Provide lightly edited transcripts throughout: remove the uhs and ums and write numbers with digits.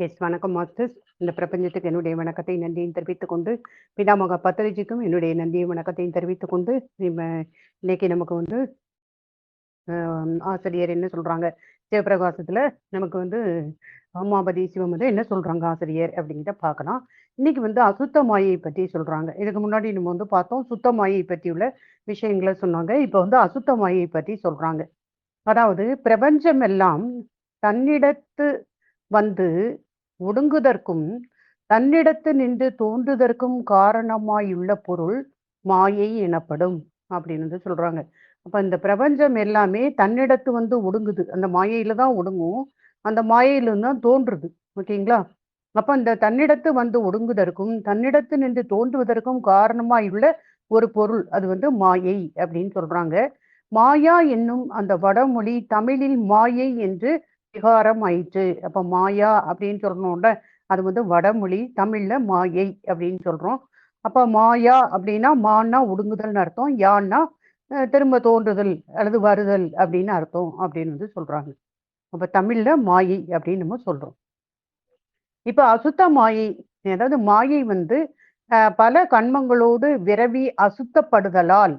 S வணக்கம் masters. இந்த பிரபஞ்சத்துக்கு என்னுடைய வணக்கத்தை நன்றியும் தெரிவித்துக் கொண்டு, பிதாமக பத்திரிஜிக்கும் என்னுடைய நன்றியும் வணக்கத்தையும் தெரிவித்துக் கொண்டு, இன்னைக்கு நமக்கு வந்து ஆசிரியர் என்ன சொல்றாங்க, சிவபிரகாசத்துல நமக்கு வந்து அம்மாபதி சிவம் வந்து என்ன சொல்றாங்க ஆசிரியர் அப்படிங்கிறத பார்க்கலாம். இன்னைக்கு வந்து அசுத்த மாயை பற்றி சொல்றாங்க. இதுக்கு முன்னாடி நம்ம வந்து பார்த்தோம், சுத்த மாயை பற்றி உள்ள விஷயங்களை சொன்னாங்க. இப்போ வந்து அசுத்த மாயை பற்றி சொல்றாங்க. அதாவது பிரபஞ்சம் எல்லாம் தன்னிடத்து வந்து ஒடுங்குதற்கும் தன்னிடத்து நின்று தோன்றுதற்கும் காரணமாயுள்ள பொருள் மாயை எனப்படும் அப்படின்னு வந்து சொல்றாங்க. அப்ப இந்த பிரபஞ்சம் எல்லாமே தன்னிடத்து வந்து ஒடுங்குது, அந்த மாயையில தான் ஒடுங்கும், அந்த மாயையில தான் தோன்றுது. ஓகேங்களா? அப்ப இந்த தன்னிடத்து வந்து ஒடுங்குதற்கும் தன்னிடத்து நின்று தோன்றுவதற்கும் காரணமாயுள்ள ஒரு பொருள், அது வந்து மாயை அப்படின்னு சொல்றாங்க. மாயா என்னும் அந்த வடமொழி தமிழில் மாயை என்று விகாரம் ஆயிற்று. அப்ப மாயா அப்படின்னு சொல்லணும்ல, அது வந்து வடமொழி தமிழ்ல மாயை அப்படின்னு சொல்றோம். அப்ப மாயா அப்படின்னா மான்னா ஒடுங்குதல்னு அர்த்தம், யான்னா திரும்ப தோன்றுதல் அல்லது வருதல் அப்படின்னு அர்த்தம் அப்படின்னு வந்து சொல்றாங்க. அப்ப தமிழ்ல மாயை அப்படின்னு நம்ம சொல்றோம். இப்ப அசுத்த மாயை, அதாவது மாயை வந்து பல கண்மங்களோடு விரவி அசுத்தப்படுதலால்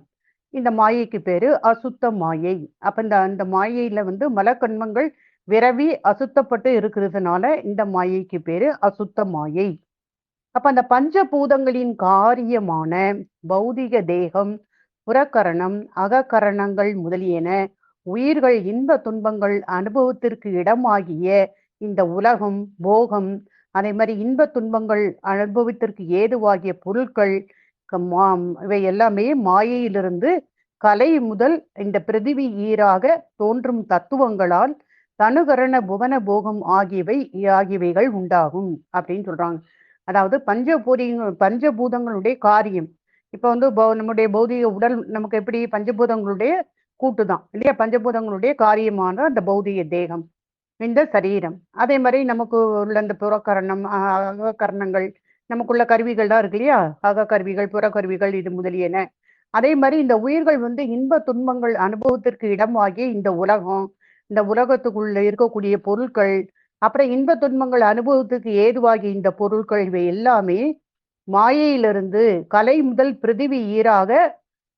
இந்த மாயைக்கு பேரு அசுத்த மாயை. அப்ப இந்த அந்த மாயையில வந்து மலக்கண்மங்கள் விரவி அசுத்தப்பட்டு இருக்கிறதுனால இந்த மாயைக்கு பேரு அசுத்த மாயை. அப்ப அந்த பஞ்சபூதங்களின் காரியமான பௌதிக தேகம், புறக்கரணம், அகக்கரணங்கள் முதலியன உயிர்கள் இன்ப துன்பங்கள் அனுபவத்திற்கு இடமாகிய இந்த உலகம், போகம், அதே மாதிரி இன்ப துன்பங்கள் அனுபவத்திற்கு ஏதுவாகிய பொருட்கள், இவை எல்லாமே மாயையிலிருந்து கலை முதல் இந்த பிரிதிவி ஈராக தோன்றும் தத்துவங்களால் தனுகரண புவன போகம் ஆகியவைகள் உண்டாகும் அப்படின்னு சொல்றாங்க. அதாவது பஞ்சபூதங்களுடைய காரியம். இப்ப வந்து நம்முடைய பௌதிக உடல் நமக்கு எப்படி பஞ்சபூதங்களுடைய கூட்டுதான் இல்லையா? பஞ்சபூதங்களுடைய காரியமான அந்த பௌதிக தேகம், இந்த சரீரம். அதே மாதிரி நமக்கு உள்ள இந்த புறக்கரணம், அகக்கரணங்கள், நமக்குள்ள கருவிகள் தான் இருக்கு இல்லையா? அகக்கருவிகள், புறக்கருவிகள், இது முதலியன. அதே மாதிரி இந்த உயிர்கள் வந்து இன்ப துன்பங்கள் அனுபவத்திற்கு இடமாகிய இந்த உலகம், இந்த உலகத்துக்குள்ள இருக்கக்கூடிய பொருட்கள், அப்புறம் இன்ப துன்பங்கள் அனுபவத்துக்கு ஏதுவாகிய இந்த பொருட்கள், இவை எல்லாமே மாயையிலிருந்து கலை முதல் பிரிதிவி ஈராக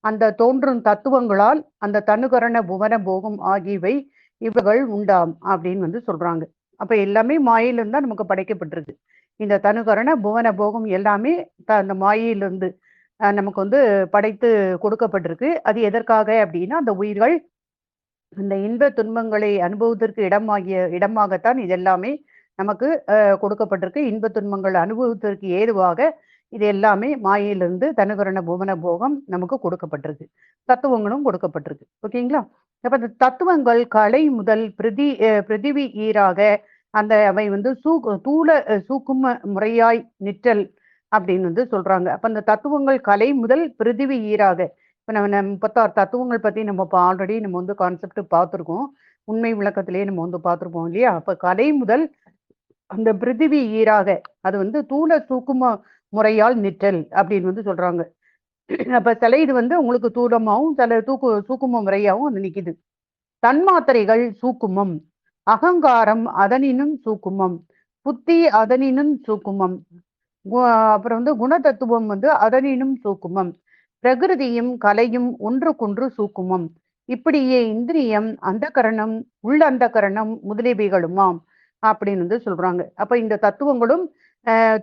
அந்த தோன்றும் தத்துவங்களால் அந்த தனுகரண புவன போகம் ஆகியவை இவைகள் உண்டாம் அப்படின்னு வந்து சொல்றாங்க. அப்ப எல்லாமே மாயையிலிருந்து தான் நமக்கு படைக்கப்பட்டிருக்கு. இந்த தனுகரண புவன போகம் எல்லாமே அந்த மாயையிலிருந்து நமக்கு வந்து படைத்து கொடுக்கப்பட்டிருக்கு. அது எதற்காக அப்படின்னா, அந்த உயிர்கள் இந்த இன்ப துன்பங்களை அனுபவத்திற்கு இடமாகத்தான் இது எல்லாமே நமக்கு கொடுக்கப்பட்டிருக்கு. இன்ப துன்பங்கள் அனுபவத்திற்கு ஏதுவாக இது எல்லாமே மாயையிலிருந்து தனுகரண புவன போகம் நமக்கு கொடுக்கப்பட்டிருக்கு, தத்துவங்களும் கொடுக்கப்பட்டிருக்கு. ஓகேங்களா? அப்ப இந்த தத்துவங்கள் கலை முதல் பிரிதிவி ஈராக அந்த அவை வந்து தூல சூக்கும முறையாய் நிற்றல் அப்படின்னு வந்து சொல்றாங்க. அப்ப அந்த தத்துவங்கள் கலை முதல் பிரிதிவி ஈராக, இப்ப நம்ம 36 தத்துவங்கள் பத்தி நம்ம ஆல்ரெடி நம்ம வந்து கான்செப்ட் பார்த்துருக்கோம், உண்மை விளக்கத்திலேயே நம்ம வந்து பார்த்துருப்போம் இல்லையா? அப்ப கலை முதல் அந்த பிரிதிவி ஈராக அது வந்து தூல சூக்கும முறையால் நிற்றல் அப்படின்னு வந்து சொல்றாங்க. அப்ப சில இது வந்து உங்களுக்கு தூரமாவும் சில சூக்கும முறையாவும் அது நிக்குது. தன்மாத்திரைகள் சூக்குமம், அகங்காரம் அதனினும் சூக்குமம், புத்தி அதனினும் சூக்குமம், அப்புறம் வந்து குணதத்துவம் வந்து அதனினும் சூக்குமம், பிரகிருதியும் கலையும் ஒன்றுக்கொன்று சூக்குமம், இப்படியே இந்திரியம், அந்த கரணம், உள்ள அந்த கரணம் முதலியவைகளுமாம் அப்படின்னு வந்து சொல்றாங்க. அப்ப இந்த தத்துவங்களும்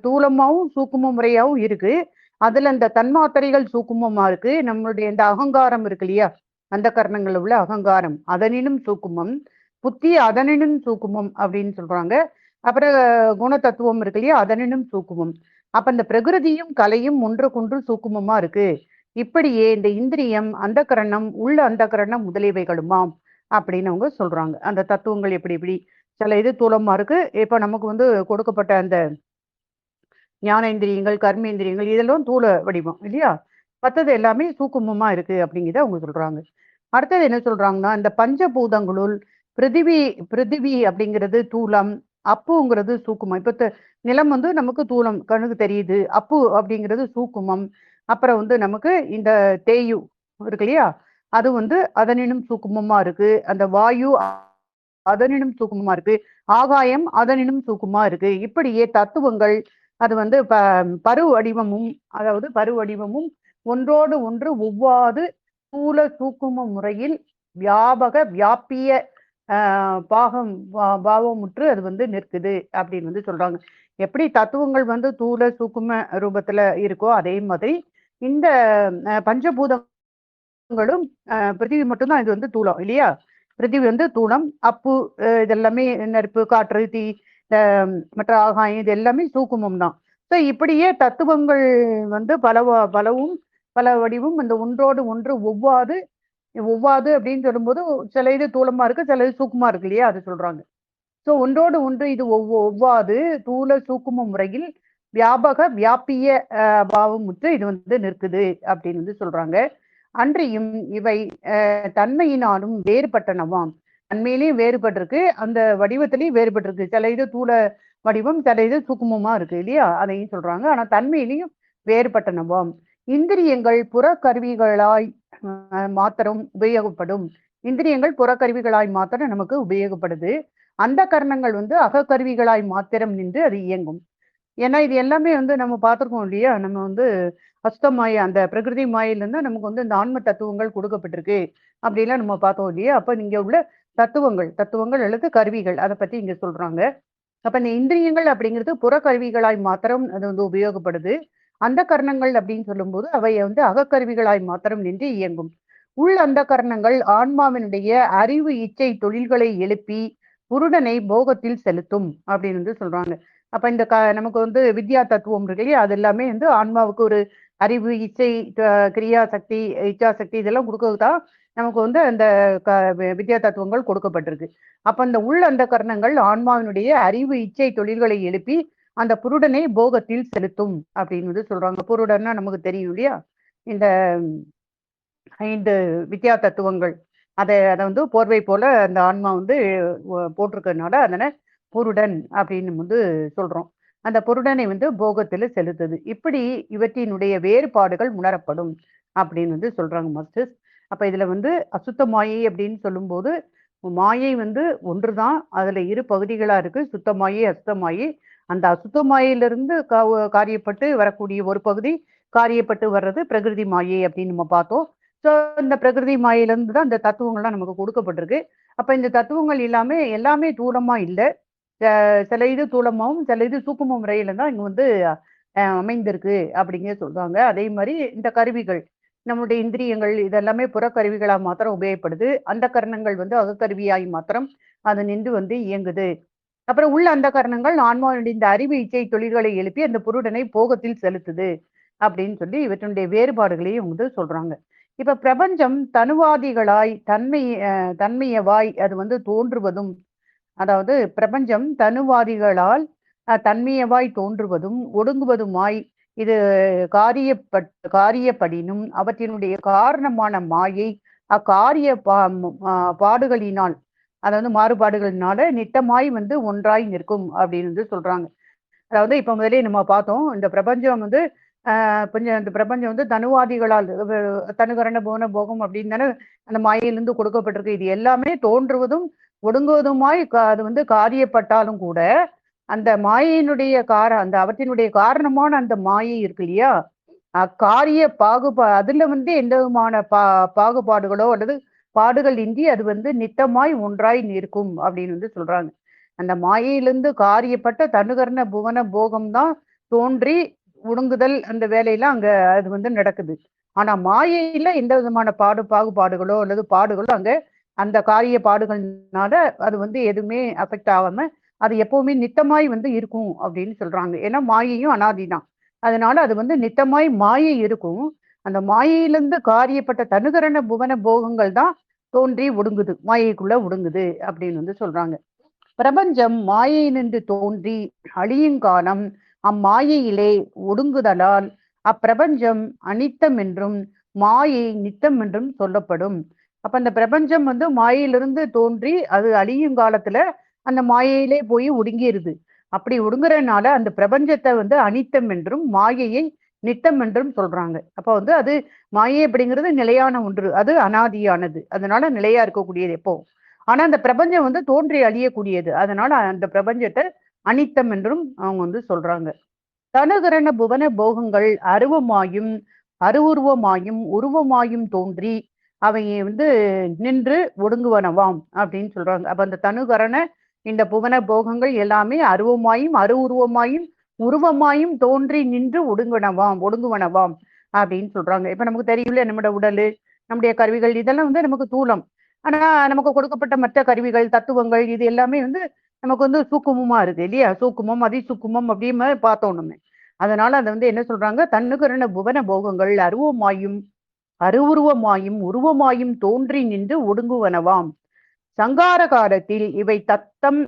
தூலமாவும் சூக்கும முறையாவும் இருக்கு. அதுல இந்த தன்மாத்திரைகள் சூக்குமமா இருக்கு. நம்மளுடைய இந்த அகங்காரம் இருக்கு இல்லையா? அந்த கரணங்கள் உள்ள அகங்காரம் அதனினும் சூக்குமம், புத்தி அதனினும் சூக்குமம் அப்படின்னு சொல்றாங்க. அப்புறம் குணதத்துவம் இருக்கு இல்லையா? அதனினும் சூக்குமம். அப்ப இந்த பிரகிருதியும் கலையும் ஒன்றுக்கொன்று சூக்குமமா இருக்கு. இப்படியே இந்த இந்திரியம், அந்த கரணம், உள்ள அந்த கரணம் முதலியவைகளுமாம் அப்படின்னு அவங்க சொல்றாங்க. அந்த தத்துவங்கள் எப்படி எப்படி சில இது தூலமா இருக்கு. இப்ப நமக்கு வந்து கொடுக்கப்பட்ட அந்த ஞானேந்திரியங்கள், கர்மேந்திரியங்கள் இதெல்லாம் தூல வடிவம் இல்லையா? மற்றது எல்லாமே சூக்குமமா இருக்கு அப்படிங்கிறத அவங்க சொல்றாங்க. அடுத்தது என்ன சொல்றாங்கன்னா, இந்த பஞ்சபூதங்களுள் பிருதிவி பிருதிவி அப்படிங்கிறது தூலம், அப்புங்கிறது சூக்குமம். இப்ப நிலம் வந்து நமக்கு தூலம் கண்ணுக்கு தெரியுது, அப்பு அப்படிங்கிறது சூக்குமம். அப்புறம் வந்து நமக்கு இந்த தேயு இருக்கு இல்லையா? அது வந்து அதனினும் சூக்குமமா இருக்கு. அந்த வாயு அதனினும் சூக்குமமா இருக்கு, ஆகாயம் அதனினும் சூக்குமா இருக்கு. இப்படியே தத்துவங்கள் அது வந்து பரு வடிவமும், அதாவது பரு வடிவமும் ஒன்றோடு ஒன்று ஒவ்வாது ஸ்தூல சூக்கும முறையில் வியாபக வியாபிய பாவமுற்று அது வந்து நிற்குது அப்படின்னு வந்து சொல்றாங்க. எப்படி தத்துவங்கள் வந்து தூல சூக்கும ரூபத்துல இருக்கோ அதே மாதிரி இந்த பஞ்சபூதங்களும் பிருத்திவி மட்டும்தான் இது வந்து தூளம் இல்லையா? பிருத்திவி வந்து தூளம், அப்பு, இதெல்லாமே நெருப்பு, காற்று, தீ, மற்ற ஆகாயம், இது எல்லாமே சூக்குமம் தான். ஸோ இப்படியே தத்துவங்கள் வந்து பலவும் பல வடிவும் இந்த ஒன்றோடு ஒன்று ஒவ்வாது ஒவ்வாது அப்படின்னு சொல்லும்போது சில இது தூளமா இருக்கு, சில இது சூக்குமா இருக்கு இல்லையா? அது சொல்றாங்க. சோ ஒன்றோடு ஒன்று இது ஒவ்வாது தூல சூக்கும முறையில் வியாபக வியாபிய பாவமுற்று இது வந்து நிற்குது அப்படின்னு வந்து சொல்றாங்க. அன்றியும் இவை தன்மையினாலும் வேறுபட்டனவாம். தன்மையிலையும் வேறுபட்டிருக்கு, அந்த வடிவத்திலையும் வேறுபட்டிருக்கு. சில இது தூல வடிவம், சில இது சூக்குமமா இருக்கு இல்லையா? அதையும் சொல்றாங்க. ஆனா தன்மையிலையும் வேறுபட்டனவாம். இந்திரியங்கள் புறக்கருவிகளாய் மாத்திரம் உபயோகப்படும். இந்திரியங்கள் புறக்கருவிகளாய் மாத்திரம் நமக்கு உபயோகப்படுது. அந்த கரணங்கள் வந்து அகக்கருவிகளாய் மாத்திரம் நின்று அது இயங்கும். ஏன்னா இது எல்லாமே வந்து நம்ம பார்த்திருக்கோம் இல்லையா? நம்ம வந்து அஸ்தமாய அந்த பிரகிருதி மாயிலிருந்து நமக்கு வந்து இந்த ஆன்ம தத்துவங்கள் கொடுக்கப்பட்டிருக்கு அப்படிலாம் நம்ம பார்த்தோம் இல்லையா? அப்ப இங்க உள்ள தத்துவங்கள் அல்லது கருவிகள் அதை பத்தி இங்க சொல்றாங்க. அப்ப இந்த இந்திரியங்கள் அப்படிங்கிறது புறக்கருவிகளாய் மாத்திரம் அது வந்து உபயோகப்படுது. அந்த கரணங்கள் அப்படின்னு சொல்லும்போது அவை வந்து அகக்கருவிகளாய் மாத்திரம் நின்று இயங்கும். உள் அந்த கரணங்கள் ஆன்மாவினுடைய அறிவு இச்சை தொழில்களை எழுப்பி புருடனை போகத்தில் செலுத்தும் அப்படின்னு வந்து சொல்றாங்க. அப்ப இந்த நமக்கு வந்து வித்யா தத்துவம் இருக்கு இல்லையா? அது எல்லாமே வந்து ஆன்மாவுக்கு ஒரு அறிவு, இச்சை, கிரியா சக்தி, இச்சா சக்தி இதெல்லாம் கொடுக்கறதுதான் நமக்கு வந்து அந்த வித்யா தத்துவங்கள் கொடுக்கப்பட்டிருக்கு. அப்ப அந்த உள் அந்த கரணங்கள் ஆன்மாவினுடைய அறிவு இச்சை தொழில்களை எழுப்பி அந்த புருடனை போகத்தில் செலுத்தும் அப்படின்னு வந்து சொல்றாங்க. புருடன்னா நமக்கு தெரியும் இல்லையா? இந்த 5 வித்யா தத்துவங்கள் அதை வந்து போர்வை போல அந்த ஆன்மா வந்து போட்டிருக்கிறதுனால அதனை புருடன் அப்படின்னு வந்து சொல்றோம். அந்த புருடனை வந்து போகத்துல செலுத்துது. இப்படி இவற்றினுடைய வேறுபாடுகள் உணரப்படும் அப்படின்னு வந்து சொல்றாங்க மாஸ்டர்ஸ். அப்ப இதுல வந்து அசுத்த மாயை அப்படின்னு சொல்லும்போது மாயை வந்து ஒன்றுதான், அதுல இரு பகுதிகளா இருக்கு, சுத்த மாயை அசுத்த மாயை. அந்த அசுத்த மாயையிலிருந்து காரியப்பட்டு வரக்கூடிய ஒரு பகுதி காரியப்பட்டு வர்றது பிரகிருதி மாயை அப்படின்னு நம்ம பார்த்தோம். ஸோ இந்த பிரகிருதி மாயிலிருந்து தான் இந்த தத்துவங்கள்லாம் நமக்கு கொடுக்கப்பட்டிருக்கு. அப்ப இந்த தத்துவங்கள் எல்லாமே தூளமா இல்லை, சில இது தூளமாவும் சில இது சூக்கும முறையில தான் இங்க வந்து அமைந்திருக்கு அப்படிங்கிற சொல்றாங்க. அதே மாதிரி இந்த கருவிகள் நம்முடைய இந்திரியங்கள் இதெல்லாமே புறக்கருவிகளா மாத்திரம் உபயோகப்படுது. அந்த கரணங்கள் வந்து அகக்கருவியாய் மாத்திரம் அது நின்று வந்து இயங்குது. அப்புறம் உள்ள அந்த கரணங்கள் ஆன்மாவினுடைய இந்த அறிவு இச்சை தொழில்களை எழுப்பி அந்த புருடனை போகத்தில் செலுத்துது அப்படின்னு சொல்லி இவற்றினுடைய வேறுபாடுகளையும் வந்து சொல்றாங்க. இப்ப பிரபஞ்சம் தனுவாதிகளாய் தன்மையவாய் அது வந்து தோன்றுவதும், அதாவது பிரபஞ்சம் தனுவாதிகளால் தன்மையவாய் தோன்றுவதும் ஒடுங்குவதுமாய் இது காரியப்படினும் அவற்றினுடைய காரணமான மாயை அக்காரிய பாடுகளினால், அதாவது மாறுபாடுகளினால நித்தமாய் வந்து ஒன்றாய் நிற்கும் அப்படின்னு வந்து சொல்றாங்க. அதாவது இப்ப முதலே நம்ம பார்த்தோம், இந்த பிரபஞ்சம் வந்து கொஞ்சம் இந்த பிரபஞ்சம் வந்து தனுவாதிகளால் தனுகரண போன போகம் அப்படின்னு தானே அந்த மாயையிலிருந்து கொடுக்கப்பட்டிருக்கு. இது எல்லாமே தோன்றுவதும் ஒடுங்குவதுமாய் அது வந்து காரியப்பட்டாலும் கூட அந்த மாயையினுடைய அந்த அவற்றினுடைய காரணமான அந்த மாயை இருக்கு இல்லையா? அக்காரிய அதுல வந்து எந்த விதமான பாகுபாடுகளோ அல்லது பாடுகள் இன்றி அது வந்து நித்தமாய் ஒன்றாய் நிற்கும் அப்படின்னு வந்து சொல்றாங்க. அந்த மாயையிலிருந்து காரியப்பட்ட தனுகரண புவன போகம் தான் தோன்றி ஒடுங்குதல் அந்த வேலையெல்லாம் அங்க அது வந்து நடக்குது. ஆனா மாயையில எந்த விதமான பாகுபாடுகளோ அல்லது பாடுகளோ அங்க அந்த காரிய பாடுகள்னால அது வந்து எதுவுமே அஃபெக்ட் ஆகாம அது எப்பவுமே நித்தமாய் வந்து இருக்கும் அப்படின்னு சொல்றாங்க. ஏன்னா மாயையும் அனாதிதான், அதனால அது வந்து நித்தமாய் மாயை இருக்கும். அந்த மாயையிலிருந்து காரியப்பட்ட தனுகரண புவன போகங்கள் தான் தோன்றி ஒடுங்குது, மாயைக்குள்ள ஒடுங்குது அப்படின்னு வந்து சொல்றாங்க. பிரபஞ்சம் மாயை நின்று தோன்றி அழியுங்காலம் அம்மாயையிலே ஒடுங்குதலால் அப்பிரபஞ்சம் அனித்தம் என்றும் மாயை நித்தம் என்றும் சொல்லப்படும். அப்ப அந்த பிரபஞ்சம் வந்து மாயையிலிருந்து தோன்றி அது அழியும் காலத்துல அந்த மாயையிலே போய் ஒடுங்கிருது. அப்படி ஒடுங்குறதுனால அந்த பிரபஞ்சத்தை வந்து அனித்தம் என்றும் மாயையை நித்தம் என்றும் சொல்றாங்க. அப்ப வந்து அது மாயை அப்படிங்கிறது நிலையான ஒன்று, அது அனாதியானது, அதனால நிலையா இருக்கக்கூடியது எப்போ. ஆனா அந்த பிரபஞ்சம் வந்து தோன்றி அழியக்கூடியது. அதனால அந்த பிரபஞ்சத்தை அனித்தம் என்றும் அவங்க வந்து சொல்றாங்க. தனுகரண புவன போகங்கள் அருவமாயும் அருவுருவமாயும் உருவமாயும் தோன்றி அவை வந்து நின்று ஒடுங்குவனவாம் அப்படின்னு சொல்றாங்க. அப்ப அந்த தனுகரண இந்த புவன போகங்கள் எல்லாமே அருவமாயும் அருவுருவமாயும் உருவமாயும் தோன்றி நின்று ஒடுங்குவனவாம் அப்படின்னு சொல்றாங்க. இப்ப நமக்கு தெரியல நம்முடைய உடல், நம்முடைய கருவிகள் இதெல்லாம் வந்து நமக்கு தூலம். ஆனா நமக்கு கொடுக்கப்பட்ட மற்ற கருவிகள், தத்துவங்கள் இது எல்லாமே வந்து நமக்கு வந்து சூக்குமமா இருக்கு இல்லையா? சூக்குமம், அதிசூக்குமம் அப்படின்னு பார்த்தோம் நம்ம. அதனால அதை வந்து என்ன சொல்றாங்க, தன்னுகரண புவன போகங்கள் அருவமாயும் அருவுருவமாயும் உருவமாயும் தோன்றி நின்று ஒடுங்குவனவாம். சங்கார காலத்தில் இவை தத்தம்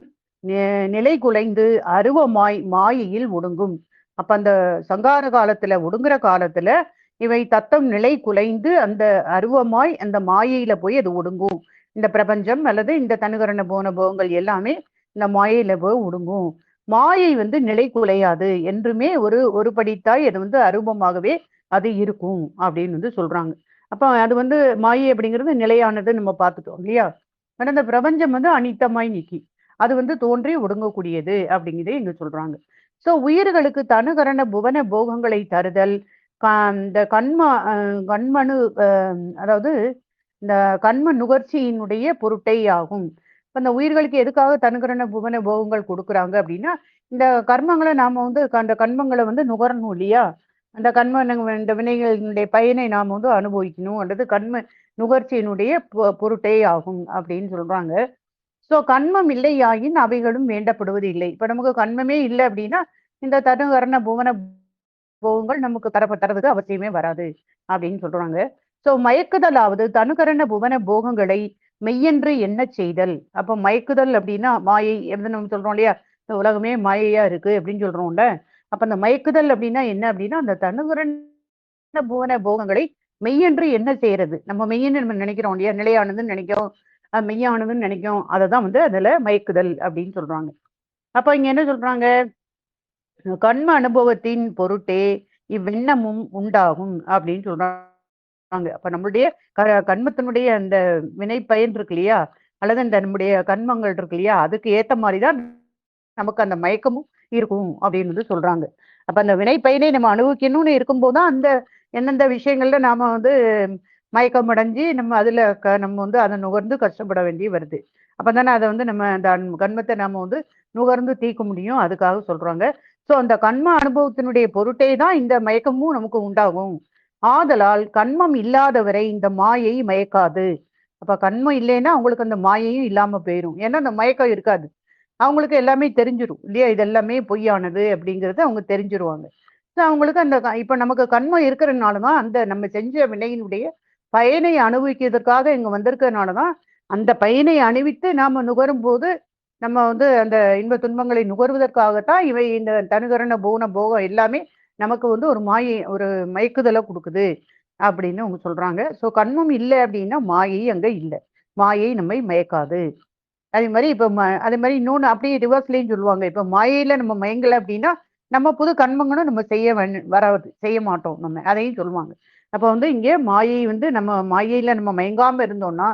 நிலை குலைந்து அருவமாய் மாயையில் ஒடுங்கும். அப்ப அந்த சங்கார காலத்துல ஒடுங்குற காலத்துல இவை தத்தம் நிலை குலைந்து அந்த அருவமாய் அந்த மாயையில போய் அது ஒடுங்கும். இந்த பிரபஞ்சம் அல்லது இந்த தனுகரண போன போகங்கள் எல்லாமே இந்த மாயையில போய் ஒடுங்கும். மாயை வந்து நிலை குலையாது, என்றுமே ஒரு படித்தாய் அது வந்து அரூபமாகவே அது இருக்கும் அப்படின்னு வந்து சொல்றாங்க. அப்ப அது வந்து மாயை அப்படிங்கிறது நிலையானது நம்ம பார்த்துட்டோம் இல்லையா? ஆனா இந்த பிரபஞ்சம் வந்து அனித்தமாய் நிக்கி, அது வந்து தோன்றி ஒடுங்கக்கூடியது அப்படிங்கிறதே இங்க சொல்றாங்க. சோ உயிர்களுக்கு தனுகரண புவன போகங்களை தருதல் இந்த கண்மனு அதாவது இந்த கண்ம நுகர்ச்சியினுடைய பொருட்டே ஆகும். இப்ப இந்த உயிர்களுக்கு எதுக்காக தனுகரண புவன போகங்கள் கொடுக்குறாங்க அப்படின்னா, இந்த கர்மங்களை நாம வந்து அந்த கண்மங்களை வந்து நுகரணும் இல்லையா? அந்த இந்த வினைகளினுடைய பயனை நாம வந்து அனுபவிக்கணும் அல்லது கண்ம நுகர்ச்சியினுடைய பொருட்டே ஆகும் அப்படின்னு சொல்றாங்க. சோ கண்மம் இல்லையாயின் அவைகளும் வேண்டப்படுவது இல்லை. இப்ப நமக்கு கண்மமே இல்லை அப்படின்னா இந்த தனுகரண புவன போகங்கள் நமக்கு தரதுக்கு அவசியமே வராது அப்படின்னு சொல்றாங்க. சோ மயக்குதலாவது தனுகரண புவன போகங்களை மெய்யென்று என்ன செய்தல். அப்ப மயக்குதல் அப்படின்னா மாயை எப்படி நம்ம சொல்றோம் இல்லையா? இந்த உலகமே மாயையா இருக்கு அப்படின்னு சொல்றோம்ல. அப்ப அந்த மயக்குதல் அப்படின்னா என்ன அப்படின்னா, அந்த தனுகரண புவன போகங்களை மெய்யென்று என்ன செய்யறது. நம்ம மெய்யன்னு நம்ம நினைக்கிறோம் இல்லையா? நிலையானதுன்னு நினைக்கிறோம், மெய்யானதுன்னு நினைக்கிறோம். அததான் வந்து அதுல மயக்குதல் அப்படின்னு சொல்றாங்க. அப்ப இங்க என்ன சொல்றாங்க, கண்ம அனுபவத்தின் பொருட்டே இவ்வெண்ணமும் உண்டாகும் அப்படின்னு சொல்றாங்க. அப்ப நம்மளுடைய கண்மத்தினுடைய அந்த வினை பயன் இருக்கு இல்லையா? அல்லது இந்த நம்முடைய கண்மங்கள் இருக்கு இல்லையா? அதுக்கு ஏத்த மாதிரிதான் நமக்கு அந்த மயக்கமும் இருக்கும் அப்படின்னு வந்து சொல்றாங்க. அப்ப அந்த வினை பயனை நம்ம அனுபவிக்கணும்னு இருக்கும்போதுதான் அந்த எந்தெந்த விஷயங்கள்ல நாம வந்து மயக்கம் அடைஞ்சு நம்ம அதுல நம்ம வந்து அதை நுகர்ந்து கஷ்டப்பட வேண்டி வருது. அப்பதானே அதை வந்து நம்ம அந்த கண்மத்தை நாம வந்து நுகர்ந்து தீர்க்க முடியும். அதுக்காக சொல்றாங்க. சோ அந்த கண்ம அனுபவத்தினுடைய பொருட்டே தான் இந்த மயக்கமும் நமக்கு உண்டாகும். ஆதலால் கண்மம் இல்லாதவரை இந்த மாயை மயக்காது. அப்ப கண்மம் இல்லைன்னா அவங்களுக்கு அந்த மாயையும் இல்லாம போயிரும். ஏன்னா அந்த மயக்கம் இருக்காது. அவங்களுக்கு எல்லாமே தெரிஞ்சிரும் இல்லையா? இது எல்லாமே பொய்யானது அப்படிங்கறது அவங்க தெரிஞ்சிருவாங்க. அவங்களுக்கு அந்த இப்ப நமக்கு கண்மம் இருக்கிறதுனாலதான் அந்த நம்ம செஞ்ச வினையினுடைய பயனை அனுபவிக்கிறதுக்காக இங்க வந்திருக்கிறதுனாலதான் அந்த பயனை அணிவித்து நாம நுகரும் போது நம்ம வந்து அந்த இன்ப துன்பங்களை நுகர்வதற்காகத்தான் இவை இந்த தனுகரண போகம் எல்லாமே நமக்கு வந்து ஒரு ஒரு மயக்குதலை கொடுக்குது அப்படின்னு அவங்க சொல்றாங்க. சோ கண்மம் இல்லை அப்படின்னா மாயை அங்க இல்லை, மாயை நம்மை மயக்காது. அதே மாதிரி இப்ப அதே மாதிரி இன்னொன்னு அப்படியே ரிவர்ஸ்லயும் சொல்லுவாங்க. இப்ப மாயையில நம்ம மயங்கல அப்படின்னா நம்ம புது கண்மங்களும் நம்ம வராது, செய்ய மாட்டோம் நம்ம, அதையும் சொல்லுவாங்க. அப்ப வந்து இங்கே மாயை வந்து நம்ம மாயையில நம்ம மயங்காம இருந்தோம்னா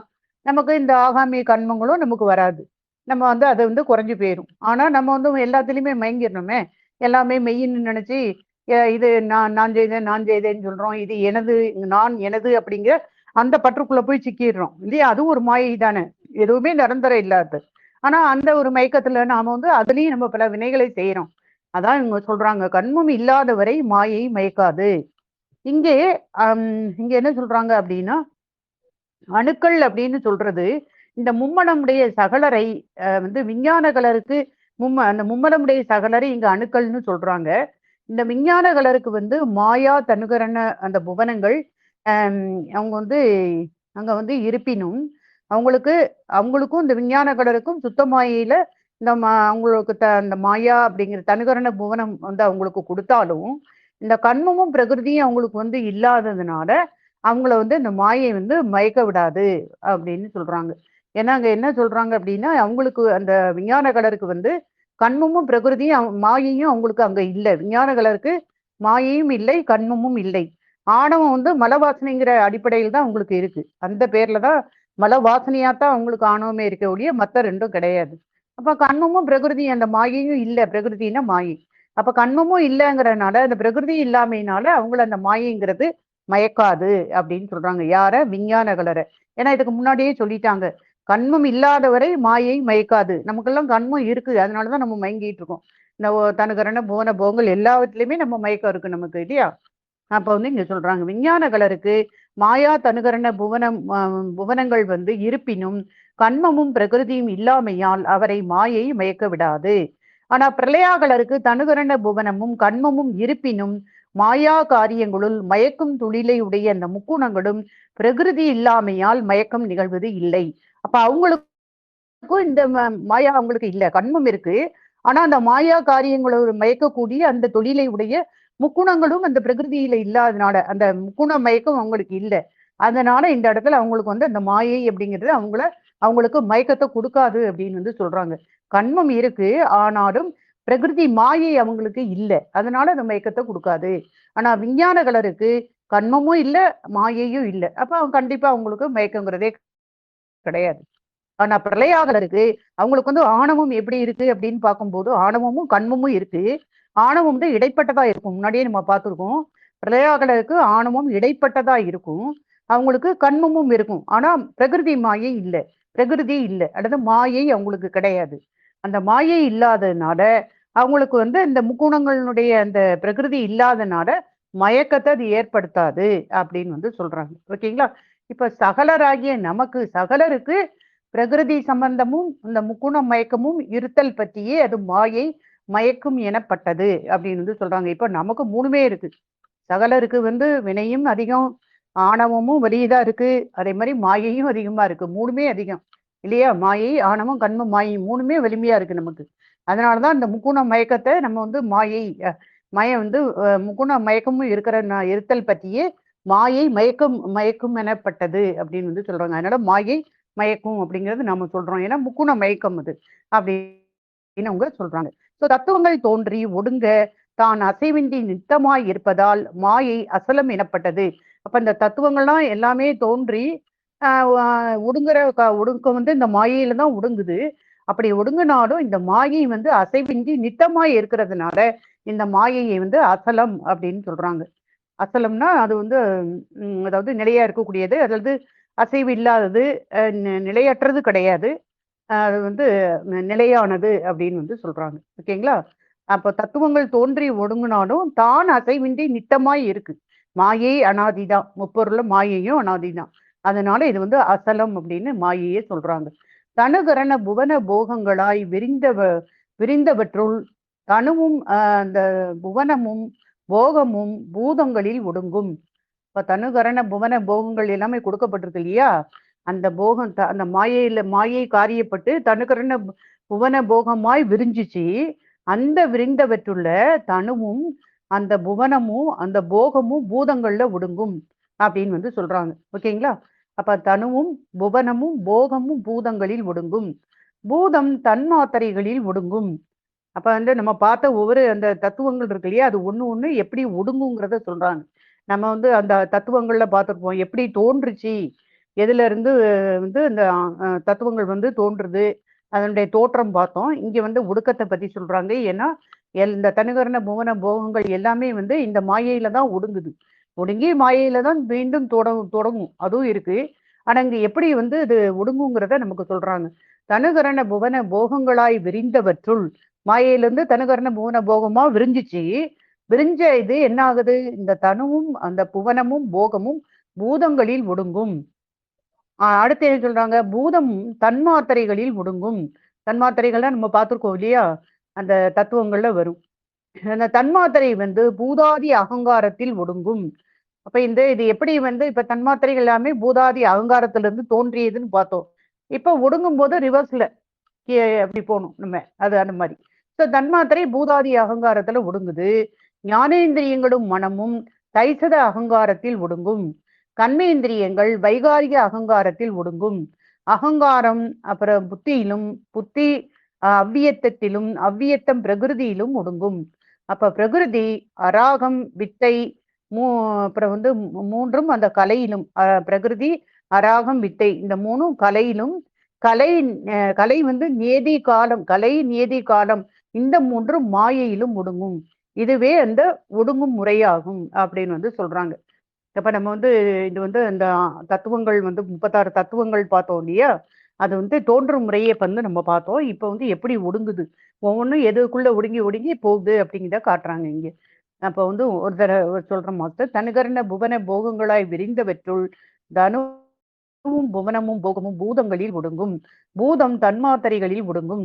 நமக்கு இந்த ஆகாமிய கண்மங்களும் நமக்கு வராது. நம்ம வந்து அது வந்து குறைஞ்சு போயிரும். ஆனா நம்ம வந்து எல்லாத்துலயுமே மயங்கிடணுமே, எல்லாமே மெய்யின்னு நினைச்சு இது நான் செய்தேன் நான் செய்தேன்னு சொல்றோம். இது எனது, நான் எனது அப்படிங்கிற அந்த பற்றுக்குள்ள போய் சிக்கிடுறோம் இல்லையா? அதுவும் ஒரு மாயை தானே, எதுவுமே நிரந்தரம் இல்லாது. ஆனா அந்த ஒரு மயக்கத்துல நாம வந்து அதுலயும் நம்ம பல வினைகளை செய்யறோம். அதான் இவங்க சொல்றாங்க, கண்மம் இல்லாதவரை மாயை மயக்காது. இங்கே இங்க என்ன சொல்றாங்க அப்படின்னா, அணுக்கள் அப்படின்னு சொல்றது இந்த மும்மலமுடைய சகலரை வந்து விஞ்ஞான கலருக்கு அந்த மும்மலமுடைய சகலரை இங்க அணுக்கள்னு சொல்றாங்க. இந்த விஞ்ஞான கலருக்கு வந்து மாயா தனுகரண அந்த புவனங்கள் அவங்க வந்து அங்க வந்து இருப்பினும் அவங்களுக்கும் இந்த விஞ்ஞான கலருக்கும் சுத்த மாயையில இந்த அவங்களுக்கு அந்த மாயா அப்படிங்கிற தனுகரண புவனம் வந்து அவங்களுக்கு கொடுத்தாலும் இந்த கண்மமும் பிரகிருதியும் அவங்களுக்கு வந்து இல்லாததுனால அவங்கள வந்து இந்த மாயை வந்து மயக்க விடாது அப்படின்னு சொல்றாங்க. ஏன்னா அங்க என்ன சொல்றாங்க அப்படின்னா, அவங்களுக்கு அந்த விஞ்ஞான கலருக்கு வந்து கண்மமும் பிரகிருதியும் மாயையும் அவங்களுக்கு அங்க இல்லை. விஞ்ஞான கலருக்கு மாயையும் இல்லை, கண்மமும் இல்லை. ஆணவம் வந்து மலவாசனைங்கிற அடிப்படையில் தான் உங்களுக்கு இருக்கு. அந்த பேர்ல தான் மலை வாசனையாத்தான் அவங்களுக்கு ஆணவமே இருக்க ஒழிய மத்த ரெண்டும் கிடையாது. அப்ப கண்மமும் பிரகிருதி அந்த மாயையும் இல்ல, பிரகிருதினா மாயை. அப்ப கண்மமும் இல்லைங்கிறதுனால அந்த பிரகிருதி இல்லாமையினால அவங்கள அந்த மாயைங்கிறது மயக்காது அப்படின்னு சொல்றாங்க. யார? விஞ்ஞானகளரை. ஏன்னா இதுக்கு முன்னாடியே சொல்லிட்டாங்க, கண்மம் இல்லாதவரை மாயை மயக்காது. நமக்கெல்லாம் கண்மம் இருக்கு, அதனாலதான் நம்ம மயங்கிட்டு இருக்கோம். இந்த தனுகரண புவன போகங்கள் எல்லாவற்றிலுமே நம்ம மயக்கம் இருக்கு நமக்கு, இல்லையா? அப்ப வந்து இங்க சொல்றாங்க, விஞ்ஞான கலருக்கு மாயா தனுகரண புவனங்கள் வந்து இருப்பினும் கண்மமும் பிரகிருதியும் இல்லாமையால் அவரை மாயை மயக்க விடாது. ஆனா பிரளயாகலருக்கு தனுகரண புவனமும் கண்மமும் இருப்பினும் மாயா காரியங்களுள் மயக்கும் துளிலை உடைய அந்த முக்குணங்களும் பிரகிருதி இல்லாமையால் மயக்கம் நிகழ்வது இல்லை. அப்ப அவங்களுக்கும் இந்த மாயா அவங்களுக்கு இல்ல, கண்மம் இருக்கு. ஆனா அந்த மாயா காரியங்களை மயக்கக்கூடிய அந்த தொழிலை உடைய முக்குணங்களும் அந்த பிரகிருதியில இல்லாதனால அந்த முக்குண மயக்கம் அவங்களுக்கு இல்லை. அதனால இந்த இடத்துல அவங்களுக்கு வந்து அந்த மாயை அப்படிங்கிறது அவங்களுக்கு மயக்கத்தை கொடுக்காது அப்படின்னு வந்து சொல்றாங்க. கண்மம் இருக்கு, ஆனாலும் பிரகிருதி மாயை அவங்களுக்கு இல்லை, அதனால அந்த மயக்கத்தை கொடுக்காது. ஆனா விஞ்ஞான கலருக்கு கண்மமும் இல்லை, மாயையும் இல்லை. அப்ப அவங்க கண்டிப்பா அவங்களுக்கு மயக்கங்கிறதே கிடையாது. ஆனா பிரளயாகலருக்கு அவங்களுக்கு வந்து ஆணவம் எப்படி இருக்கு அப்படின்னு பார்க்கும்போது ஆணவமும் கண்மமும் இருக்கு. ஆணவம் வந்து இடைப்பட்டதா இருக்கும், முன்னாடியே நம்ம பார்த்திருக்கோம். பிரளயாகலருக்கு ஆணவம் இடைப்பட்டதா இருக்கும், அவங்களுக்கு கண்மமும் இருக்கும். ஆனா பிரகிருதி மாயை இல்லை, பிரகிருதி இல்லை, அல்லது மாயை அவங்களுக்கு கிடையாது. அந்த மாயை இல்லாததுனால அவங்களுக்கு வந்து இந்த முக்குணங்களுடைய அந்த பிரகிருதி இல்லாதனால மயக்கத்தை அது ஏற்படுத்தாது அப்படின்னு வந்து சொல்றாங்க. ஓகேங்களா? இப்ப சகலராகிய நமக்கு, சகலருக்கு பிரகிருதி சம்பந்தமும் இந்த முக்குண மயக்கமும் இருத்தல் பற்றியே அது மாயை மயக்கும் எனப்பட்டது அப்படின்னு வந்து சொல்றாங்க. இப்ப நமக்கு மூணுமே இருக்கு. சகலருக்கு வந்து வினையும் அதிகம், ஆணவமும் வெளியதான் இருக்கு, அதே மாதிரி மாயையும் அதிகமா இருக்கு. மூணுமே அதிகம், இல்லையா? மாயை, ஆணவம், கண்மம், மாயை மூணுமே வலிமையா இருக்கு நமக்கு. அதனாலதான் இந்த முக்குண மயக்கத்தை நம்ம வந்து மாயை மயம் வந்து முக்குண மயக்கமும் இருக்கிற இருத்தல் பற்றியே மாயை மயக்கம் மயக்கும் எனப்பட்டது அப்படின்னு வந்து சொல்றாங்க. அதனால மாயை மயக்கும் அப்படிங்கிறது நம்ம சொல்றோம், ஏன்னா முக்குண மயக்கம் அது அப்படின்னு அவங்க சொல்றாங்க. சோ தத்துவங்கள் தோன்றி ஒடுங்க தான் அசைவின்றி நித்தமாய் இருப்பதால் மாயை அசலம் எனப்பட்டது. அப்ப இந்த தத்துவங்கள்லாம் எல்லாமே தோன்றி ஒடுங்குற ஒடுக்கம் வந்து இந்த மாயையில தான் ஒடுங்குது. அப்படி ஒடுங்கினாலும் இந்த மாயை வந்து அசைவின்றி நித்தமாய் இருக்கிறதுனால இந்த மாயையை வந்து அசலம் அப்படின்னு சொல்றாங்க. அசலம்னா அது வந்து அதாவது நிலையா இருக்கக்கூடியது, அதாவது அசைவு இல்லாதது, நிலையற்றது கிடையாது, அது வந்து நிலையானது அப்படின்னு வந்து சொல்றாங்க. ஓகேங்களா? அப்ப தத்துவங்கள் தோன்றி ஒடுங்கினாலும் தான் அசைவின்றி நித்தமாய் இருக்கு. மாயை அனாதிதான், முப்பொருள்ல மாயையும் அனாதிதான். அதனால இது வந்து அசலம் அப்படின்னு மாயையே சொல்றாங்க. தனுகரண புவன போகங்களாய் விரிந்தவற்றுள் தனுவும் அந்த புவனமும் போகமும் பூதங்களில் ஒடுங்கும். இப்ப தனுகரண புவன போகங்கள் எல்லாமே கொடுக்கப்பட்டிருக்கு இல்லையா? அந்த போகம் அந்த மாயை காரியப்பட்டு தனுகரண புவன போகமாய் விரிஞ்சிச்சு. அந்த விரிந்தவற்றுள்ள தனுவும் அந்த புவனமும் அந்த போகமும் பூதங்கள்ல ஒடுங்கும் அப்படின்னு வந்து சொல்றாங்க. ஓகேங்களா? அப்ப தனுவும் புவனமும் போகமும் பூதங்களில் ஒடுங்கும். பூதம் தன்மாத்திரைகளில் ஒடுங்கும். அப்ப வந்து நம்ம பார்த்த ஒவ்வொரு அந்த தத்துவங்கள் இருக்கு இல்லையா, அது ஒண்ணு ஒண்ணு எப்படி ஒடுங்குங்கிறத சொல்றாங்க. நம்ம வந்து அந்த தத்துவங்கள்ல பார்த்திருப்போம், எப்படி தோன்றுச்சு, எதுல இருந்து வந்து இந்த தத்துவங்கள் வந்து தோன்றுது, அதனுடைய தோற்றம் பார்த்தோம். இங்க வந்து ஒடுக்கத்தை பத்தி சொல்றாங்க. ஏன்னா இந்த தனுகரண புவன போகங்கள் எல்லாமே வந்து இந்த மாயையில தான் ஒடுங்குது. ஒடுங்கி மாயையில தான் மீண்டும் தொடங்கும், அதுவும் இருக்கு. ஆனா இங்க எப்படி வந்து இது ஒடுங்குங்கிறத நமக்கு சொல்றாங்க. தனுகரண புவன போகங்களாய் விரிந்தவற்றுள், மாயையிலிருந்து தனுகரண புவன போகமா விரிஞ்சிச்சு. விரிஞ்ச இது என்ன ஆகுது, இந்த தனுவும் அந்த புவனமும் போகமும் பூதங்களில் ஒடுங்கும். அடுத்து என்ன சொல்றாங்க, பூதம் தன்மாத்திரைகளில் ஒடுங்கும். தன்மாத்திரைகள்லாம் நம்ம பார்த்திருக்கோம் இல்லையா, அந்த தத்துவங்கள்ல வரும். அந்த தன்மாத்திரை வந்து பூதாதி அகங்காரத்தில் ஒடுங்கும். அப்ப இது எப்படி வந்து இப்ப தன்மாத்திரைகள் எல்லாமே பூதாதி அகங்காரத்திலிருந்து தோன்றியதுன்னு பார்த்தோம். இப்ப ஒடுங்கும் போது ரிவர்ஸ்ல அப்படி போகணும் நம்ம, அது அந்த மாதிரி. தன்மாத்திரை பூதாதி அகங்காரத்துல ஒடுங்குது. ஞானேந்திரியங்களும் மனமும் தைசத அகங்காரத்தில் ஒடுங்கும். கண்மேந்திரியங்கள் வைகாரிக அகங்காரத்தில் ஒடுங்கும். அகங்காரம் அப்புறம் புத்தியிலும், புத்தி அவ்வியத்திலும், அவ்வியத்தம் பிரகிருதியிலும் ஒடுங்கும். அப்ப பிரகிருதி அராகம் வித்தை அப்புறம் வந்து மூன்றும் அந்த கலையிலும், பிரகிருதி அராகம் வித்தை இந்த மூணும் கலையிலும் கலை கலை வந்து நியதி காலம், கலை நியதி காலம் இந்த மூன்று மாயையிலும் ஒடுங்கும். இதுவே அந்த ஒடுங்கும் முறையாகும் அப்படின்னு வந்து சொல்றாங்க. அப்ப நம்ம வந்து இது வந்து அந்த தத்துவங்கள் வந்து 36 தத்துவங்கள் பார்த்தோம் இல்லையா? அது வந்து தோன்றும் முறையை வந்து நம்ம பார்த்தோம். இப்ப வந்து எப்படி ஒடுங்குது, ஒவ்வொன்றும் எதுக்குள்ள ஒடுங்கி ஒடுங்கி போகுது அப்படிங்கிறத காட்டுறாங்க இங்க. அப்ப வந்து ஒரு தடவை சொல்ற மாஸ்டர், தனுகரண புவன போகங்களாய் விரிந்தவற்றுள் தனுவும் புவனமும் போகமும் பூதங்களில் ஒடுங்கும். பூதம் தன்மாத்திரைகளில் ஒடுங்கும்.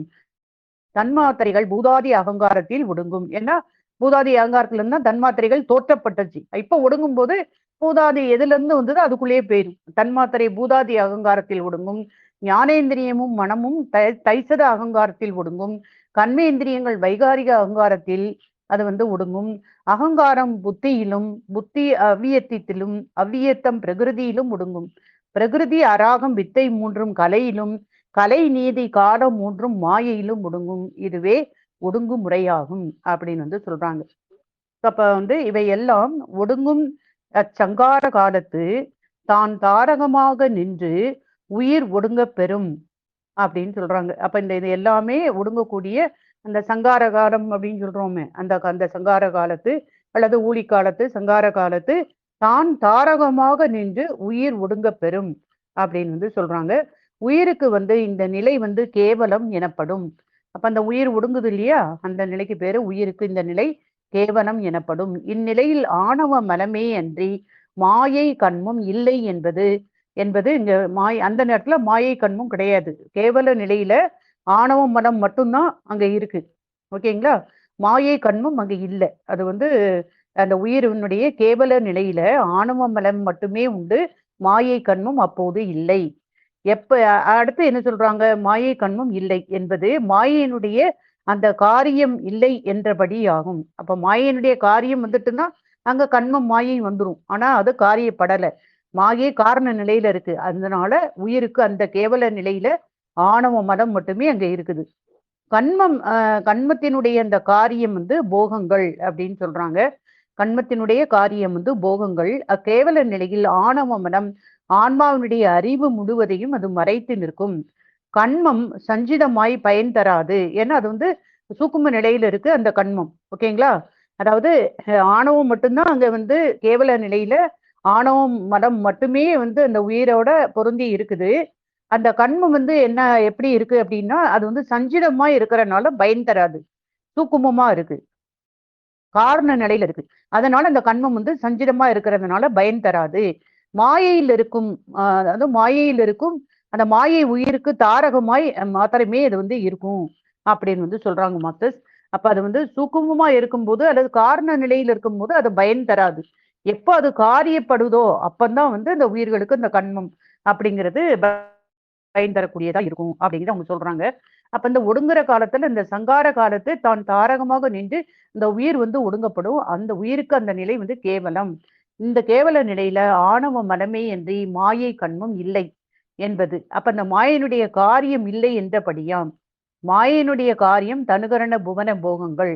தன்மாத்திரைகள் பூதாதி அகங்காரத்தில் ஒடுங்கும். ஏன்னா பூதாதி அகங்காரத்துல இருந்தா தன்மாத்திரைகள் தோற்றப்பட்டுச்சு. இப்ப ஒடுங்கும் போது பூதாதி எதுல இருந்து வந்தது அதுக்குள்ளேயே போயிடும். தன்மாத்திரை பூதாதி அகங்காரத்தில் ஒடுங்கும். ஞானேந்திரியமும் மனமும் தைசத அகங்காரத்தில் ஒடுங்கும். கண்மேந்திரியங்கள் வைகாரிக அகங்காரத்தில் அது வந்து ஒடுங்கும். அகங்காரம் புத்தியிலும், புத்தி அவ்வியத்திலும், அவ்வியத்தம் பிரகிருதியிலும் ஒடுங்கும். பிரகிருதி அராகம் வித்தை மூன்றும் கலையிலும், கலை நீதி காலம் மூன்றும் மாயையிலும் ஒடுங்கும். இதுவே ஒடுங்கு முறையாகும் அப்படின்னு வந்து சொல்றாங்க. அப்ப வந்து இவை எல்லாம் ஒடுங்கும் அச்சங்கார காலத்து தான் தாரகமாக நின்று உயிர் ஒடுங்க பெறும் அப்படின்னு சொல்றாங்க. அப்ப இந்த இது எல்லாமே ஒடுங்கக்கூடிய அந்த சங்கார காலம் அப்படின்னு சொல்றோமே, அந்த அந்த சங்கார காலத்து அல்லது ஊழி காலத்து சங்கார காலத்து தான் தாரகமாக நின்று உயிர் ஒடுங்க பெறும் அப்படின்னு வந்து சொல்றாங்க. உயிருக்கு வந்து இந்த நிலை வந்து கேவலம் எனப்படும். அப்ப அந்த உயிர் ஒடுங்குது இல்லையா, அந்த நிலைக்கு பேரு உயிருக்கு இந்த நிலை கேவலம் எனப்படும். இந்நிலையில் ஆணவ மலமே அன்றி மாயை கண்மும் இல்லை என்பது என்பது இங்க அந்த நேரத்துல மாயை கண்மும் கிடையாது. கேவல நிலையில ஆணவ மலம் மட்டும்தான் அங்க இருக்கு. ஓகேங்களா? மாயை கண்மும் அங்க இல்லை. அது வந்து அந்த உயிரினுடைய கேவல நிலையில ஆணவ மலம் மட்டுமே உண்டு. மாயை கண்மும் அப்போது இல்லை. எப்ப அடுத்து என்ன சொல்றாங்க? மாயை கண்மும் இல்லை என்பது மாயையினுடைய அந்த காரியம் இல்லை என்றபடி ஆகும். அப்ப மாயையினுடைய காரியம் வந்துட்டுன்னா அங்க கண்மம் மாயை வந்துரும். ஆனா அது காரியப்படல. மாயை காரண நிலையில இருக்கு. அதனால உயிருக்கு அந்த கேவல நிலையில ஆணவ மதம் மட்டுமே அங்க இருக்குது. கண்மம் கண்மத்தினுடைய அந்த காரியம் வந்து போகங்கள் அப்படின்னு சொல்றாங்க. கண்மத்தினுடைய காரியம் வந்து போகங்கள். அக்கேவல நிலையில் ஆணவ மனம் ஆன்மாவினுடைய அறிவு முழுவதையும் அது மறைத்து நிற்கும். கண்மம் சஞ்சிதமாய் பயன் தராது. ஏன்னா அது வந்து சூக்கும நிலையில இருக்கு அந்த கண்மம். ஓகேங்களா? அதாவது ஆணவம் மட்டும்தான் அங்க வந்து கேவல நிலையில ஆணவம் மதம் மட்டுமே வந்து அந்த உயிரோட பொருந்தி இருக்குது. அந்த கண்மம் வந்து என்ன எப்படி இருக்கு அப்படின்னா அது வந்து சஞ்சிதமா இருக்கிறனால பயன் தராது. சூக்குமமா இருக்கு, காரண நிலையில இருக்கு. அதனால அந்த கண்மம் வந்து சஞ்சிதமா இருக்கிறதுனால பயன் தராது. மாயையில் இருக்கும் அதாவது மாயையில் இருக்கும் அந்த மாயை உயிருக்கு தாரகமாய் மாத்திரமே அது வந்து இருக்கும் அப்படின்னு வந்து சொல்றாங்க மாஸ்டர்ஸ். அப்ப அது வந்து சூக்குமமா இருக்கும்போது அல்லது காரண நிலையில் இருக்கும்போது அது பயன் தராது. எப்போ அது காரியப்படுதோ அப்பந்தான் வந்து இந்த உயிர்களுக்கு இந்த கண்மம் அப்படிங்கிறது பயன் தரக்கூடியதா இருக்கும் அப்படிங்கிறத அவங்க சொல்றாங்க. அப்ப இந்த ஒடுங்குற காலத்துல இந்த சங்கார காலத்து தான் தாரகமாக நின்று இந்த உயிர் வந்து ஒடுங்கப்படும். அந்த உயிருக்கு அந்த நிலை வந்து கேவலம். இந்த கேவல நிலையில ஆணவ மனமே என்று மாயை கண்மம் இல்லை என்பது. அப்ப அந்த மாயனுடைய காரியம் இல்லை என்றபடியாம். மாயனுடைய காரியம் தனுகரண புவன போகங்கள்.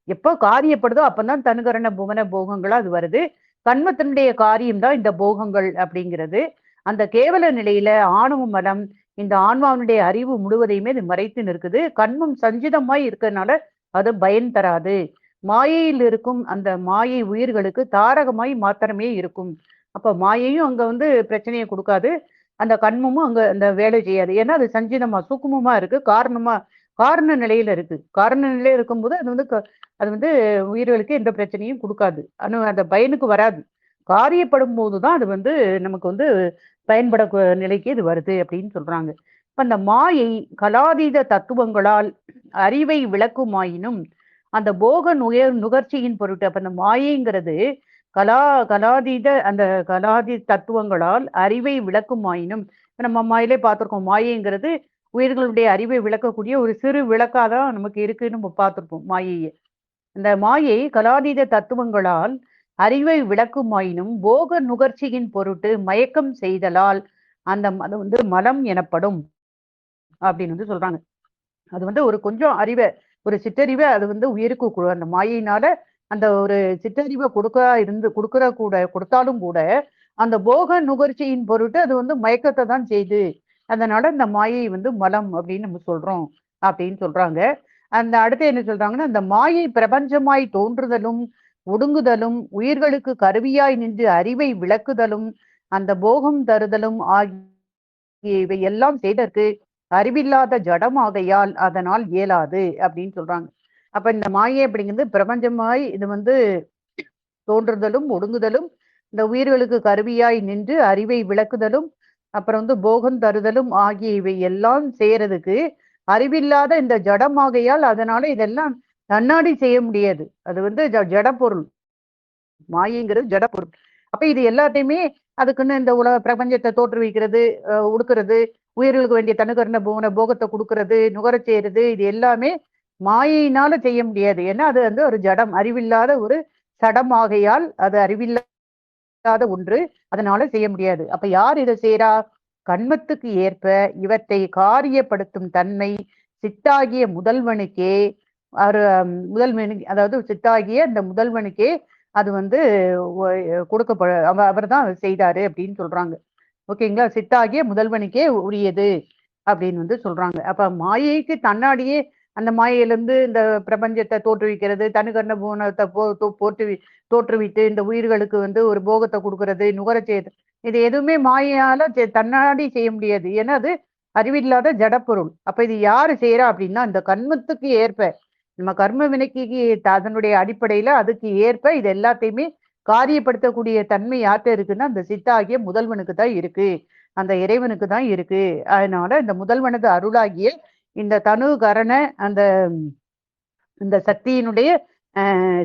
எப்போ காரியப்படுதோ அப்பதான் தனுகரண புவன போகங்களா அது வருது. கண்மத்தினுடைய காரியம் தான் இந்த போகங்கள் அப்படிங்கிறது. அந்த கேவல நிலையில ஆணவ மனம் இந்த ஆன்மாவினுடைய அறிவு முழுவதையுமே இது மறைத்து நிற்குது. கண்மம் சஞ்சிதமாய் இருக்கிறதுனால அது பயன் தராது. மாயையில் இருக்கும் அந்த மாயை உயிர்களுக்கு தாரகமாய் மாத்திரமே இருக்கும். அப்ப மாயையும் அங்க வந்து பிரச்சனையை கொடுக்காது, அந்த கண்மமும் அங்க அந்த வேலை செய்யாது. ஏன்னா அது சஞ்சிதமா சூக்குமமா இருக்கு, காரண நிலையில இருக்கு. காரண நிலையில இருக்கும்போது அது வந்து அது வந்து உயிர்களுக்கு எந்த பிரச்சனையும் கொடுக்காது. அந்த பயனுக்கு வராது. காரியப்படும் போதுதான் அது வந்து நமக்கு வந்து பயன்பட நிலைக்கு இது வருது அப்படின்னு சொல்றாங்க. இப்ப அந்த மாயை கலாதீத தத்துவங்களால் அறிவை விளக்குமாயினும் அந்த போக நுகர்ச்சியின் பொருட்டு அப்ப அந்த மாயைங்கிறது கலாதீத அந்த கலாதி தத்துவங்களால் அறிவை விளக்குமாயினும் நம்ம மாயிலே பார்த்திருக்கோம். மாயைங்கிறது உயிர்களுடைய அறிவை விளக்கக்கூடிய ஒரு சிறு விளக்காதான் நமக்கு இருக்குன்னு நம்ம பார்த்திருப்போம் மாயையை. அந்த மாயை கலாதீத தத்துவங்களால் அறிவை விளக்குமாயினும் போக நுகர்ச்சியின் பொருட்டு மயக்கம் செய்தலால் அந்த அது வந்து மலம் எனப்படும் அப்படின்னு வந்து சொல்றாங்க. அது வந்து ஒரு கொஞ்சம் அறிவை ஒரு சிற்றறிவை அது வந்து உயிருக்கு அந்த மாயினால அந்த ஒரு சிற்றறிவை கொடுக்க கொடுத்தாலும் கூட அந்த போக நுகர்ச்சியின் பொருட்டு அது வந்து மயக்கத்தை தான் செய்யுது. அதனால இந்த மாயை வந்து மலம் அப்படின்னு நம்ம சொல்றோம் அப்படின்னு சொல்றாங்க. அந்த அடுத்து என்ன சொல்றாங்கன்னா, அந்த மாயை பிரபஞ்சமாய் தோன்றுதலும் ஒடுங்குதலும் உயிர்களுக்கு கருவியாய் நின்று அறிவை விளக்குதலும் அந்த போகம் தருதலும் ஆகிய இவை எல்லாம் செய்தற்கு அறிவில்லாத ஜடமாகையால் அதனால் இயலாது அப்படின்னு சொல்றாங்க. அப்ப இந்த மாயை அப்படிங்கிறது பிரபஞ்சமாய் இது வந்து தோன்றுதலும் ஒடுங்குதலும் இந்த உயிர்களுக்கு கருவியாய் நின்று அறிவை விளக்குதலும் அப்புறம் வந்து போகம் தருதலும் ஆகிய இவை எல்லாம் செய்யறதுக்கு அறிவில்லாத இந்த ஜடமாகையால் அதனால இதெல்லாம் தன்னாடி செய்ய முடியாது. அது வந்து ஜட பொருள். மாயைங்கிறது ஜட பொருள். அப்ப இது எல்லாத்தையுமே அதுக்குன்னு இந்த உலக பிரபஞ்சத்தை தோற்றுவிக்கிறது, உடுக்கிறது, உயிர்களுக்கு வேண்டிய தனுகரண போன போகத்தை கொடுக்கறது, நுகரச் செய்யறது, இது எல்லாமே மாயையினால செய்ய முடியாது. ஏன்னா அது வந்து ஒரு ஜடம், அறிவில்லாத ஒரு சடமாகையால் அது அறிவில்லாத ஒன்று, அதனால செய்ய முடியாது. அப்ப யார் இதை செய்யறா? கண்மத்துக்கு ஏற்ப இவற்றை காரியப்படுத்தும் தன்மை சித்தாகிய முதல்வனுக்கே, அதாவது சித்தாகிய அந்த முதல்வனுக்கே அது வந்து கொடுக்கப்பட அவர் தான் செய்தாரு அப்படின்னு சொல்றாங்க. ஓகேங்களா? சித்தாகிய முதல்வனுக்கே உரியது அப்படின்னு வந்து சொல்றாங்க. அப்ப மாயைக்கு தன்னாடியே அந்த மாயையிலிருந்து இந்த பிரபஞ்சத்தை தோற்றுவிக்கிறது, தனுகரண பூனத்தை தோற்றுவித்து இந்த உயிர்களுக்கு வந்து ஒரு போகத்தை கொடுக்கறது, நுகர செய்யுது, இது எதுவுமே மாயையால தன்னாடி செய்ய முடியாது. ஏன்னா அது அறிவில்லாத ஜடப்பொருள். அப்ப இது யாரு செய்யறா அப்படின்னா, இந்த கர்மத்துக்கு ஏற்ப நம்ம கர்ம வினைக்கு அதனுடைய அடிப்படையில அதுக்கு ஏற்ப இது எல்லாத்தையுமே காரியப்படுத்தக்கூடிய தன்மை யார்கிட்ட இருக்குன்னா அந்த சித்தாகிய முதல்வனுக்கு தான் இருக்கு, அந்த இறைவனுக்கு தான் இருக்கு. அதனால இந்த முதல்வனது அருளாகிய இந்த தனு கரண அந்த இந்த சக்தியினுடைய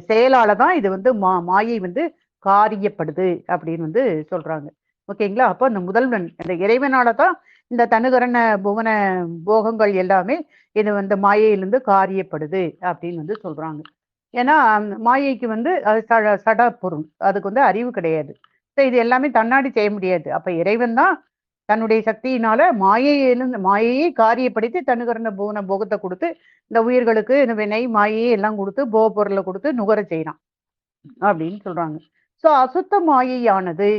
செயலால தான் இது வந்து மாயை வந்து காரியப்படுது அப்படின்னு வந்து சொல்றாங்க. ஓகேங்களா? அப்போ அந்த முதல்வன் அந்த இறைவனால தான் இந்த தனுகரண புவன போகங்கள் எல்லாமே இது வந்து மாயையிலிருந்து காரியப்படுது அப்படின்னு வந்து சொல்றாங்க. ஏன்னா மாயைக்கு வந்து அது சட பொருள், அதுக்கு வந்து அறிவு கிடையாது. இது எல்லாமே தன்னாடி செய்ய முடியாது. அப்ப இறைவன் தான் தன்னுடைய சக்தியினால மாயையை காரியப்படுத்தி தனுகரண புவன போகத்தை கொடுத்து இந்த உயிர்களுக்கு இந்த வினை மாயையை எல்லாம் கொடுத்து போக பொருளை கொடுத்து நுகர செய்யறான் அப்படின்னு சொல்றாங்க. சோ அசுத்த மாயையானது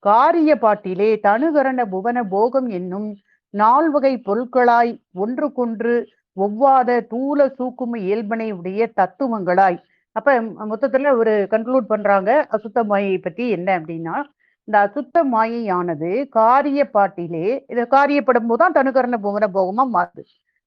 காரிய பாட்டிலே தனுகரண புவன போகம் என்னும் 4 வகை பொருட்களாய் ஒன்றுக்கொன்று ஒவ்வாத தூல சூக்கும இயல்பனை உடைய தத்துவங்களாய். அப்ப மொத்தத்துல ஒரு கன்க்ளூட் பண்றாங்க அசுத்த மாயை பத்தி என்ன அப்படின்னா, இந்த அசுத்த மாயையானது காரிய பாட்டிலே இது காரியப்படும் போதுதான் தனுகரண புவன போகமா மாறுது.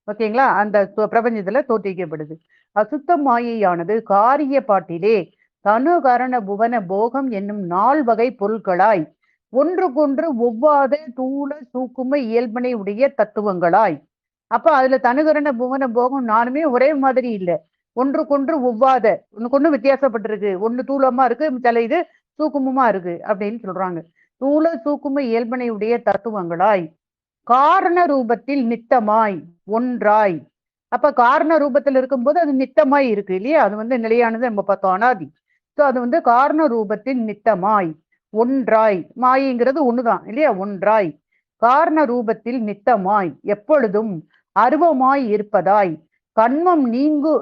ஓகேங்களா? அந்த பிரபஞ்சத்துல தோற்றுவிக்கப்படுது. அசுத்த மாயையானது காரிய பாட்டிலே தனுகரண புவன போகம் என்னும் 4 வகை பொருட்களாய் ஒன்றுக்கொன்று ஒவ்வாத தூள சூக்கும இயல்பனை உடைய தத்துவங்களாய். அப்ப அதுல தனுகரண புவன போகம் நானுமே ஒரே மாதிரி இல்லை, ஒன்றுக்கொன்று ஒவ்வாத, ஒண்ணுக்கொன்று வித்தியாசப்பட்டிருக்கு. ஒண்ணு தூளமா இருக்கு, சில இது சூக்குமமா இருக்கு அப்படின்னு சொல்றாங்க. தூள சூக்கும இயல்பனை உடைய தத்துவங்களாய் காரண ரூபத்தில் நித்தமாய் ஒன்றாய். அப்ப காரண ரூபத்தில் இருக்கும்போது அது நித்தமாய் இருக்கு இல்லையா? அது வந்து நிலையானது நம்ம பார்த்தோம், அனாதி. சோ அது வந்து காரண ரூபத்தில் நித்தமாய் ஒன்றாய், மாயைங்கிறது ஒண்ணுதான் இல்லையா? ஒன்றாய் காரண ரூபத்தில் நித்தமாய் எப்பொழுதும் அருவமாய் இருப்பதாய் கண்மம்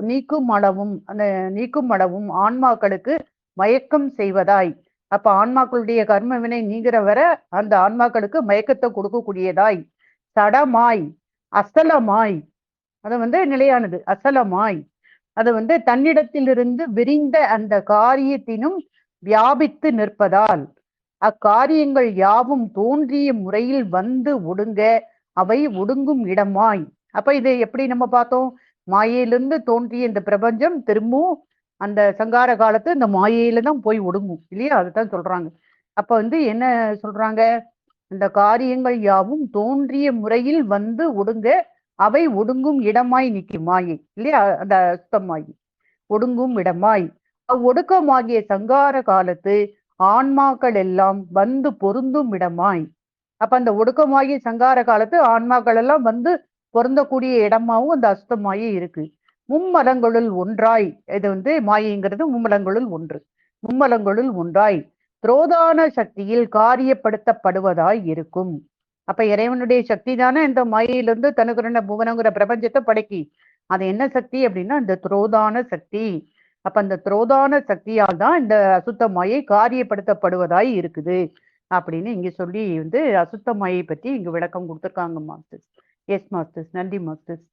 நீக்கும் அளவும் அந்த நீக்கும் அளவும் ஆன்மாக்களுக்கு மயக்கம் செய்வதாய். அப்ப ஆன்மாக்களுடைய கர்ம வினை நீங்கிற வர அந்த ஆன்மாக்களுக்கு மயக்கத்தை கொடுக்கக்கூடியதாய் சடமாய் அசலமாய், அது வந்து நிலையானது, அசலமாய் அது வந்து தன்னிடத்திலிருந்து விரிந்த அந்த காரியத்தினும் வியாபித்து நிற்பதால் அக்காரியங்கள் யாவும் தோன்றிய முறையில் வந்து ஒடுங்க அவை ஒடுங்கும் இடமாய். அப்ப இது எப்படி நம்ம பார்த்தோம்? மாயையிலிருந்து தோன்றிய இந்த பிரபஞ்சம் திரும்பவும் அந்த சங்கார காலத்து இந்த மாயையில தான் போய் ஒடுங்கும் இல்லையா? அதுதான் சொல்றாங்க. அப்ப வந்து என்ன சொல்றாங்க? இந்த காரியங்கள் யாவும் தோன்றிய முறையில் வந்து ஒடுங்க அவை ஒடுங்கும் இடமாய் நிற்கும் மாயை இல்லையா? அந்த அசுத்தமாயி ஒடுங்கும் இடமாய் அவ்வொடுக்கமாகிய சங்கார காலத்து ஆன்மாக்கள் எல்லாம் வந்து பொருந்தும் இடமாய். அப்ப அந்த ஒடுக்கமாகிய சங்கார காலத்து ஆன்மாக்கள் எல்லாம் வந்து பொருந்தக்கூடிய இடமாவும் அந்த அசுத்தமாயி இருக்கு. மும்மலங்களுள் ஒன்றாய், இது வந்து மாயைங்கிறது மும்மலங்களுள் ஒன்று, மும்மலங்களுள் ஒன்றாய் துரோதான சக்தியில் காரியப்படுத்தப்படுவதாய் இருக்கும். அப்ப இறைவனுடைய சக்தி தானே இந்த மாயையிலிருந்து தனுகரண புவனங்கிற பிரபஞ்சத்தை படைக்கி. அது என்ன சக்தி அப்படின்னா இந்த துரோதான சக்தி. அப்ப அந்த துரோதான சக்தியால் தான் இந்த அசுத்த மாயை காரியப்படுத்தப்படுவதாய் இருக்குது. அப்படின்னு இங்க சொல்லி வந்து அசுத்த மாயை பத்தி இங்க விளக்கம் குடுத்துருக்காங்க மாஸ்டர்ஸ். S masters. நன்றி மாஸ்டர்ஸ்.